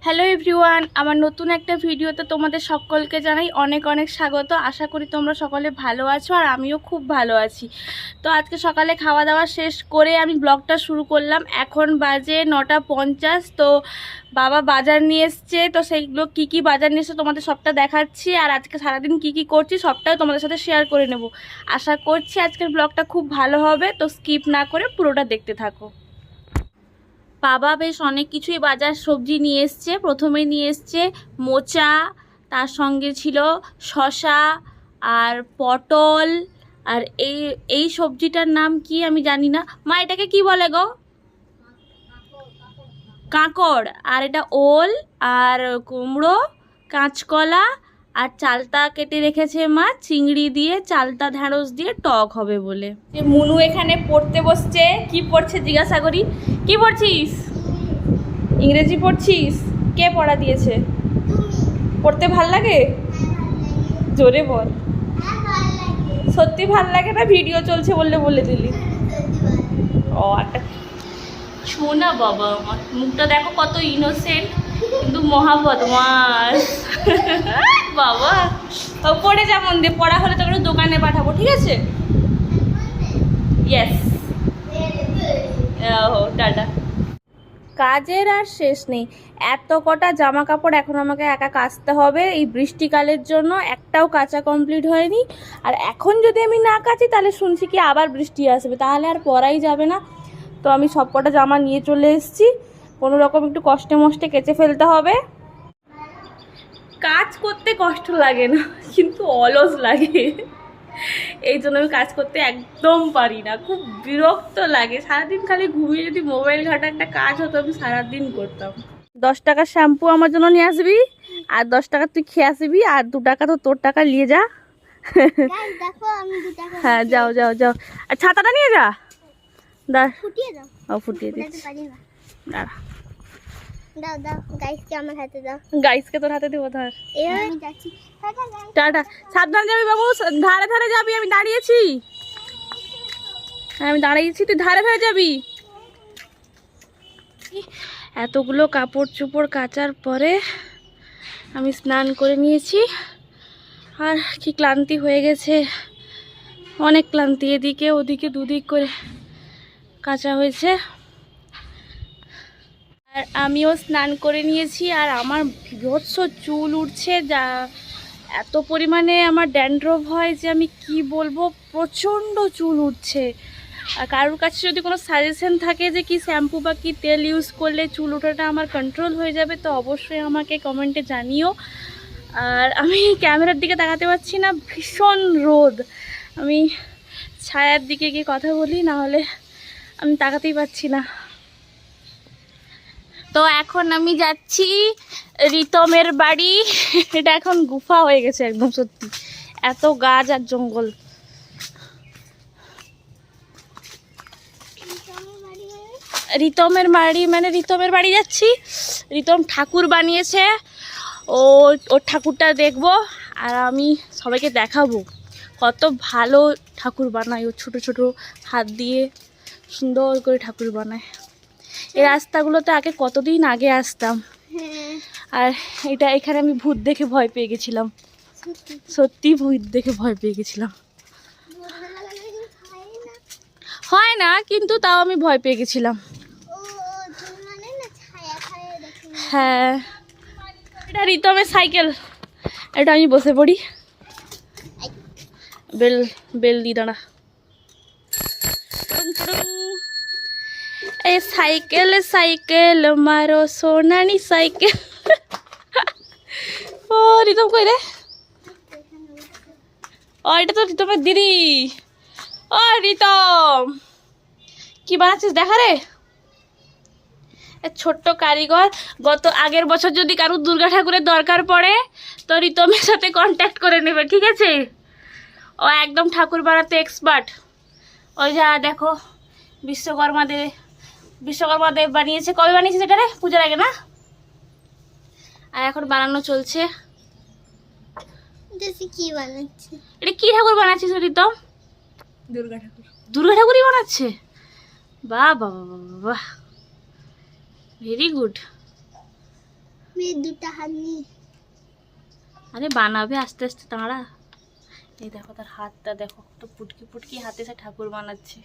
Hello everyone, আমার নতুন একটা ভিডিওতে তোমাদের সকলকে জানাই অনেক অনেক স্বাগত। আশা করি তোমরা সকলে ভালো আছো আর আমিও খুব ভালো আছি। তো আজকে সকালে খাওয়া দাওয়া শেষ করে আমি ব্লগটা শুরু করলাম। এখন বাজে 9:50। তো বাবা বাজার নিয়ে এসছে, তো সেইগুলো কী কী বাজার নিয়ে এসছে তোমাদের সবটা দেখাচ্ছি। আর আজকে সারাদিন কী কী করছি সবটাই তোমাদের সাথে শেয়ার করে নেব। আশা করছি আজকের ব্লগটা খুব ভালো হবে, তো স্কিপ না করে পুরোটা দেখতে থাকো। বাবা বেশ অনেক কিছুই বাজার সবজি নিয়ে এসছে। প্রথমে নিয়ে এসছে মোচা, তার সঙ্গে ছিল শসা আর পটল। আর এই সবজিটার নাম কি আমি জানি না। মা এটাকে কি বলে গো? কাঁকড়। আর এটা ওল আর কুমড়ো, কাঁচকলা আর চালতা কেটে রেখেছে মা, চিংড়ি দিয়ে, চালতা ঢ্যাঁড়স দিয়ে টক হবে বলে। যে মুনু এখানে পড়তে বসছে। কি পড়ছে জিজ্ঞাসা করি, কি পড়ছিস? ইংরেজি পড়ছিস? কে পড়া দিয়েছে? পড়তে ভাল লাগে? জোরে বল। সত্যি ভাল লাগে না ভিডিও চলছে বললে বলে দিলি? ও একটা শোনা বাবা, আমার মুখটা দেখো কত ইনোসেন্ট, কিন্তু মহা বদমাস বাবা। পড়ে যা মন দিয়ে, পড়া হলে তোকে দোকানে পাঠাবো, ঠিক আছে? ইয়েস। টাটা। কাজের আর শেষ নেই। এত কটা জামা কাপড় এখন আমাকে একা কাচতে হবে এই বৃষ্টিকালের জন্য। একটাও কাচা কমপ্লিট হয়নি। আর এখন যদি আমি না কাচি তাহলে শুনছি কি আবার বৃষ্টি আসবে, তাহলে আর পরাই যাবে না। তো আমি সব কটা জামা নিয়ে চলে এসেছি। কোনো রকম একটু কষ্টে মষ্টে কেচে ফেলতে হবে। কাজ করতে কষ্ট লাগে না, কিন্তু অলস লাগে। এই জন্য আমি কাজ করতে একদম পারি না, খুব বিরক্ত লাগে। সারাদিন খালি ঘুমিয়ে যদি মোবাইল ঘাটা একটা কাজ হতো আমি সারাদিন করতাম। 10 টাকার শ্যাম্পু আমার জন্য নিয়ে আসবি, আর 10 টাকা তুই খেয়ে আসবি, আর 2 টাকা তো তোর টাকা নিয়ে যা। হ্যাঁ যাও যাও যাও। আর ছাতাটা নিয়ে যা। ফুটিয়ে দিচ্ছি, দাঁড়া। গাইসকে তোর হাতে দেবো, ধর। টাটা, সাবধানে যাবি বাবু, ধারে ধারে যাবি। আমি দাঁড়িয়েছি, আমি দাঁড়িয়েছি, তুই ধারে ধারে যাবি। এতগুলো কাপড় চোপড় কাচার পরে আমি স্নান করে নিয়েছি। আর কি ক্লান্তি হয়ে গেছে, অনেক ক্লান্তি। এদিকে ওদিকে দুদিক করে কাচা হয়েছে। আর আমিও স্নান করে নিয়েছি। আর আমার বিভৎস চুল উঠছে, যা এত পরিমাণে আমার ড্যান্ড্রফ হয় যে আমি কি বলবো, প্রচণ্ড চুল উঠছে। আর কারোর কাছে যদি কোনো সাজেশন থাকে যে কি শ্যাম্পু বা কি তেল ইউজ করলে চুল ওঠাটা আমার কন্ট্রোল হয়ে যাবে, তো অবশ্যই আমাকে কমেন্টে জানিও। আর আমি ক্যামেরার দিকে তাকাতে পারছি না, ভীষণ রোদ। আমি ছায়ার দিকে গিয়ে কথা বলি, না হলে আমি তাকাতেই পারছি না। তো এখন আমি যাচ্ছি রিতমের বাড়ি। এটা এখন গুফা হয়ে গেছে একদম, সত্যি এত গাছ আর জঙ্গল। রিতমের বাড়ি মানে রিতমের বাড়ি যাচ্ছি। রিতম ঠাকুর বানিয়েছে, ওর ঠাকুরটা দেখবো। আর আমি সবাইকে দেখাবো কত ভালো ঠাকুর বানায়। ও ছোট ছোট হাত দিয়ে সুন্দর করে ঠাকুর বানায়। এই রাস্তাগুলোতে আগে কতদিন আগে আসতাম। আর এখানে আমি ভূত দেখে ভয় পেয়ে গেছিলাম, সত্যি ভূত দেখে ভয় পেয়ে গেছিলাম। হয় না, কিন্তু তাও আমি ভয় পেয়ে গেছিলাম। হ্যাঁ, এটা রিতমের সাইকেল। এটা আমি বসে পড়ি। বেল বেল দি দাঁড়া। এই সাইকেল সাইকেল মারো সোনানি সাইকেল। ও রিতম কই রে? ও এটা তো রিতমের দিদি। ও রিতম, কি বানাচ্ছিস দেখা রে? ছোট্ট কারিগর। আগের বছর যদি কারো দুর্গা ঠাকুরের দরকার পড়ে তো রিতমের সাথে কন্ট্যাক্ট করে নেবে, ঠিক আছে? ও একদম ঠাকুর বানাতে এক্সপার্ট। ওই যা দেখো বিশ্বকর্মা দেব বানিয়েছে। কবে বানিয়েছে সেটা রে? পূজার আগে না? আর এখন বানানো চলছে। কি বানাচ্ছে? এটা কি ঠাকুর বানাচ্ছিস রিতম? দুর্গা ঠাকুর। দুর্গা ঠাকুরই বানাচ্ছে? বাহ বাহ বাহ বাহ, ভেরি গুড। দুটা হাত নিয়ে আরে বানাবে আস্তে আস্তে দাঁড়া। এই দেখো তার হাতটা দেখো, তো পুটকি পুটকি হাতে সে ঠাকুর বানাচ্ছে।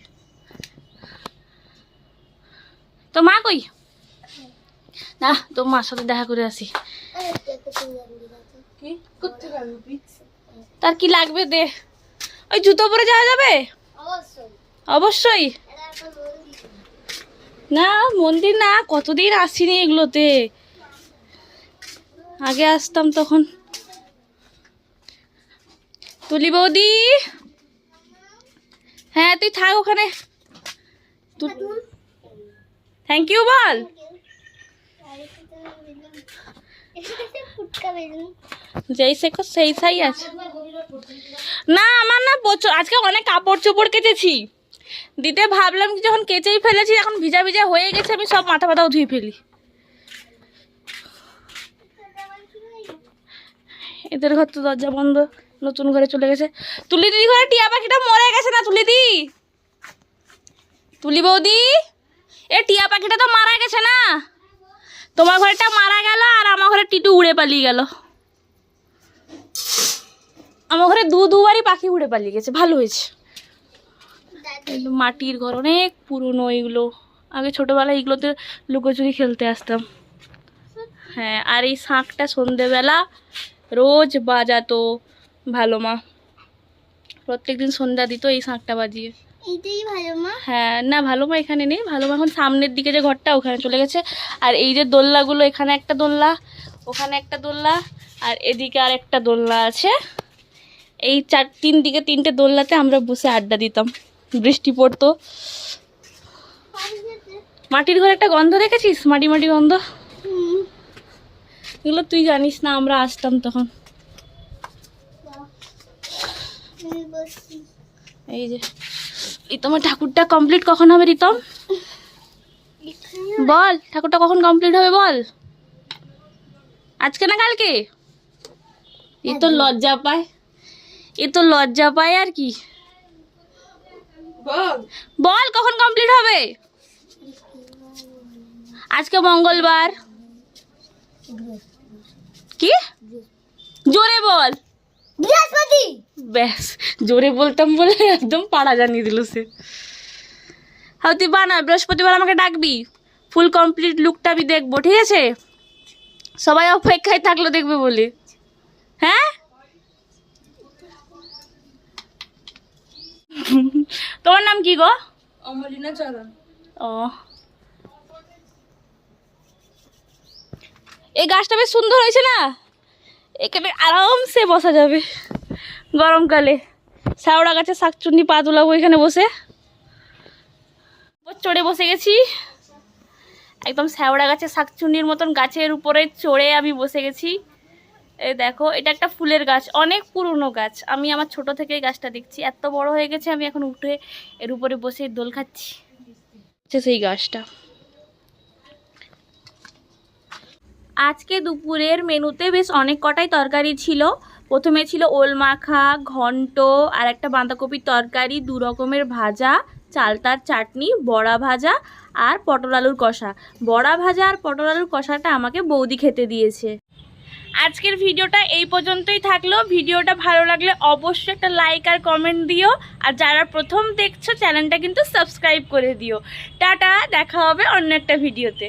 তো মা কই? না তো মার সাথে দেখা করে আসি। তার কি লাগবে দে। ওই জুতো পরে যাওয়া যাবে? অবশ্যই। না মন্দির না, কতদিন আসিনি এগুলোতে, আগে আসতাম তখন। তুলি বৌদি, হ্যাঁ তুই থাক ওখানে। থ্যাংক ইউ বল। যেই শেখো সেই সাই আছে। না আমার না আজকে অনেক কাপড় চোপড় কেচেছি, দিতে ভাবলাম কি যখন কেচেই ফেলেছি এখন ভিজা ভিজা হয়ে গেছে, আমি সব মাথা পাতাও ধুয়ে ফেলি। এদের ঘর তো দরজা বন্ধ, নতুন ঘরে চলে গেছে। তুলি দিদি ঘরে টিয়া পাখিটা মরে গেছে না তুলি দি? তুলি বৌদি, এ টিয়া পাখিটা তো মারা গেছে না? তোমার ঘরটা মারা গেল আর আমার ঘরে টিটু উড়ে পালিয়ে গেল। আমার ঘরে দুবারই পাখি উড়ে পালিয়ে গেছে, ভালো হয়েছে। মাটির ঘর অনেক পুরনো এগুলো, আগে ছোটবেলায় এগুলোতে লুকোচুরি খেলতে আসতাম। হ্যাঁ, আর এই শাঁখটা সন্ধেবেলা রোজ বাজাতো ভালো মা, প্রত্যেকদিন সন্ধ্যা দিত এই শাঁখটা বাজিয়ে। এইটাই ভালো মা। হ্যাঁ না ভালো মা এখানে নেই, ভালো মা এখন সামনের দিকে যে ঘরটা ওখানে চলে গেছে। আর এই যে দোলনাগুলো, এখানে একটা দোলনা, ওখানে একটা দোলনা, আর এদিকে আর একটা দোলনা আছে। এই তিন দিকে তিনটে দোলনাতে আমরা বসে আড্ডা দিতাম, বৃষ্টি পড়তো। মাটির ঘরে একটা গন্ধ দেখেছিস, মাটি মাটি গন্ধ, এগুলো তুই জানিস না, আমরা আসতাম তখন। এই যে এই তোমার ঠাকুরটা কমপ্লিট কখন হবে রিতম? বল ঠাকুরটা কখন কমপ্লিট হবে বল। আজকে না কালকে? এ তো লজ্জা পায়, এ তো লজ্জা পায় আর কি। বল কখন কমপ্লিট হবে? আজকে মঙ্গলবার। কি জোরে বল? বৃহস্পতি। ব্যাস জোরে বলতাম বলে একদম পাড়া জানিয়ে দিল সে। হ্যাঁ তুই বানা, বৃহস্পতিবার আমাকে ডাকবি, ফুল কমপ্লিট লুকটা আমি দেখবো, ঠিক আছে? সবাই অপেক্ষায় থাকলো দেখবে বলে। হ্যাঁ তোমার নাম কি গো? অমলিনা চরণ। ও এই গাছটা বেশ সুন্দর হয়েছে না, এখানে আরামসে বসা যাবে গরমকালে। শ্যাওড়া গাছে শাকচুন্নি পা তুলাবো এখানে বসে। চড়ে বসে গেছি একদম শ্যাওড়া গাছে শাকচুন্নির মতন, গাছের উপরে চড়ে আমি বসে গেছি। এই দেখো এটা একটা ফুলের গাছ, অনেক পুরনো গাছ, আমি আমার ছোট থেকে এই গাছটা দেখছি, এত বড় হয়ে গেছে, আমি এখন উঠে এর উপরে বসে দোল খাচ্ছি। সেই গাছটা আজকে দুপুরের মেনুতে বেশ অনেক কটাই তরকারি ছিল। প্রথমে ছিল ওল মাখা, ঘন্ট, আর একটা বাঁধাকপির তরকারি, 2 রকমের ভাজা, চালতার চাটনি, বড়া ভাজা আর পটল আলুর কষা। বড়া ভাজা আর পটল আলুর কষাটা আমাকে বৌদি খেতে দিয়েছে। আজকের ভিডিওটা এই পর্যন্তই থাকলো। ভিডিওটা ভালো লাগলে অবশ্যই একটা লাইক আর কমেন্ট দিও, আর যারা প্রথম দেখছো চ্যানেলটা কিন্তু সাবস্ক্রাইব করে দিও। টাটা, দেখা হবে অন্য একটা ভিডিওতে।